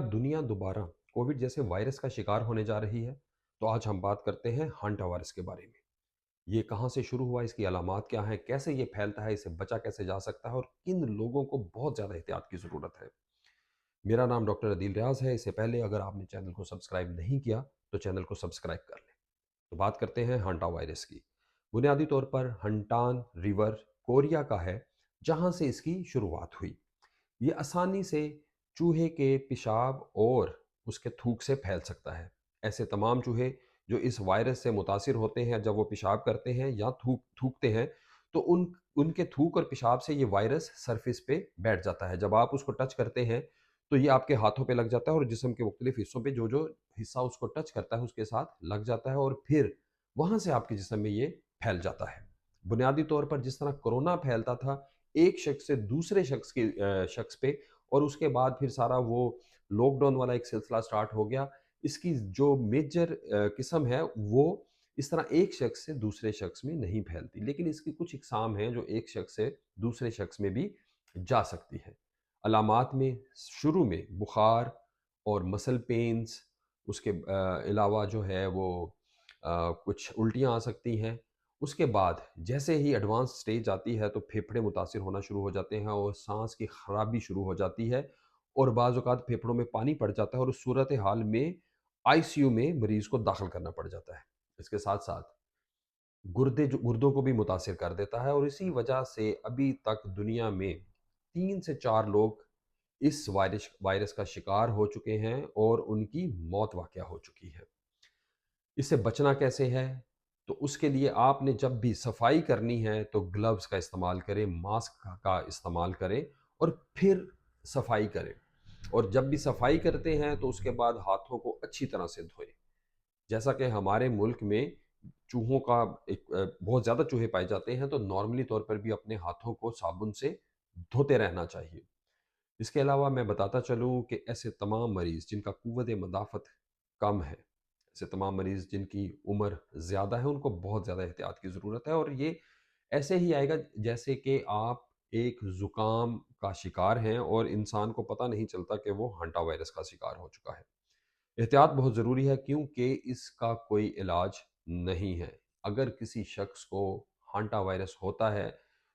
दुनिया दोबारा कोविड जैसे वायरस का शिकार होने जा रही है। तो आज हम बात करते हैं हांटा वायरस के बारे में। ये कहाँ से शुरू हुआ, इसकी अलामात क्या हैं, कैसे ये फैलता है, इसे बचा कैसे जा सकता है और किन लोगों को बहुत ज़्यादा एहतियात की ज़रूरत है। मेरा नाम डॉक्टर अदील रियाज है। इससे पहले अगर आपने चैनल को सब्सक्राइब नहीं किया तो चैनल को सब्सक्राइब कर लें। तो बात करते हैं हांटा वायरस की। बुनियादी तौर पर हंटान रिवर कोरिया का है, जहाँ से इसकी शुरुआत हुई। ये आसानी से चूहे के पेशाब और उसके थूक से फैल सकता है। ऐसे तमाम चूहे जो इस वायरस से मुतासिर होते हैं, जब वो पेशाब करते हैं या थूकते हैं, तो उनके थूक और पेशाब से ये वायरस सरफेस पे बैठ जाता है। जब आप उसको टच करते हैं तो ये आपके हाथों पे लग जाता है और जिस्म के मुख्तलिफ हिस्सों पे जो जो हिस्सा उसको टच करता है उसके साथ लग जाता है और फिर वहाँ से आपके जिस्म में ये फैल जाता है। बुनियादी तौर पर जिस तरह कोरोना फैलता था एक शख्स से दूसरे शख्स पे, और उसके बाद फिर सारा वो लॉकडाउन वाला एक सिलसिला स्टार्ट हो गया। इसकी जो मेजर किस्म है वो इस तरह एक शख्स से दूसरे शख्स में नहीं फैलती, लेकिन इसकी कुछ इकसाम हैं जो एक शख्स से दूसरे शख्स में भी जा सकती है। अलामात में शुरू में बुखार और मसल पेन्स, उसके अलावा जो है वो कुछ उल्टियाँ आ सकती हैं। उसके बाद जैसे ही एडवांस स्टेज आती है तो फेफड़े मुतासिर होना शुरू हो जाते हैं और सांस की खराबी शुरू हो जाती है और बाज़ औक़ात फेफड़ों में पानी पड़ जाता है और उस सूरत हाल में आईसीयू में मरीज़ को दाखिल करना पड़ जाता है। इसके साथ-साथ गुर्दों को भी मुतासिर कर देता है और इसी वजह से अभी तक दुनिया में 3 से 4 लोग इस वायरस का शिकार हो चुके हैं और उनकी मौत वाक़या हो चुकी है। इससे बचना कैसे है? तो उसके लिए आपने जब भी सफाई करनी है तो ग्लव्स का इस्तेमाल करें, मास्क का इस्तेमाल करें और फिर सफाई करें। और जब भी सफाई करते हैं तो उसके बाद हाथों को अच्छी तरह से धोएँ। जैसा कि हमारे मुल्क में चूहों का बहुत ज़्यादा चूहे पाए जाते हैं, तो नॉर्मली तौर पर भी अपने हाथों को साबुन से धोते रहना चाहिए। इसके अलावा मैं बताता चलूँ कि ऐसे तमाम मरीज़ जिनका क़ुव्वत मदाफ़त कम है, ऐसे तमाम मरीज़ जिनकी उम्र ज़्यादा है, उनको बहुत ज़्यादा एहतियात की ज़रूरत है और ये ऐसे ही आएगा जैसे कि आप एक ज़ुकाम का शिकार हैं और इंसान को पता नहीं चलता कि वो हंटा वायरस का शिकार हो चुका है। एहतियात बहुत ज़रूरी है क्योंकि इसका कोई इलाज नहीं है। अगर किसी शख्स को हांटा वायरस होता है,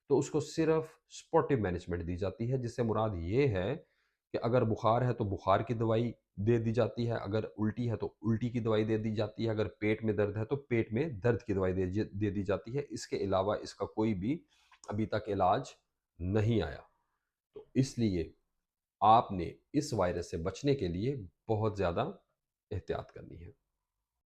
तो उसको सिर्फ़ सपोर्टिव मैनेजमेंट दी जाती है, जिससे मुराद ये है कि अगर बुखार है तो बुखार की दवाई दे दी जाती है, अगर उल्टी है तो उल्टी की दवाई दे दी जाती है, अगर पेट में दर्द है तो पेट में दर्द की दवाई दे दी जाती है। इसके अलावा इसका कोई भी अभी तक इलाज नहीं आया। तो इसलिए आपने इस वायरस से बचने के लिए बहुत ज़्यादा एहतियात करनी है।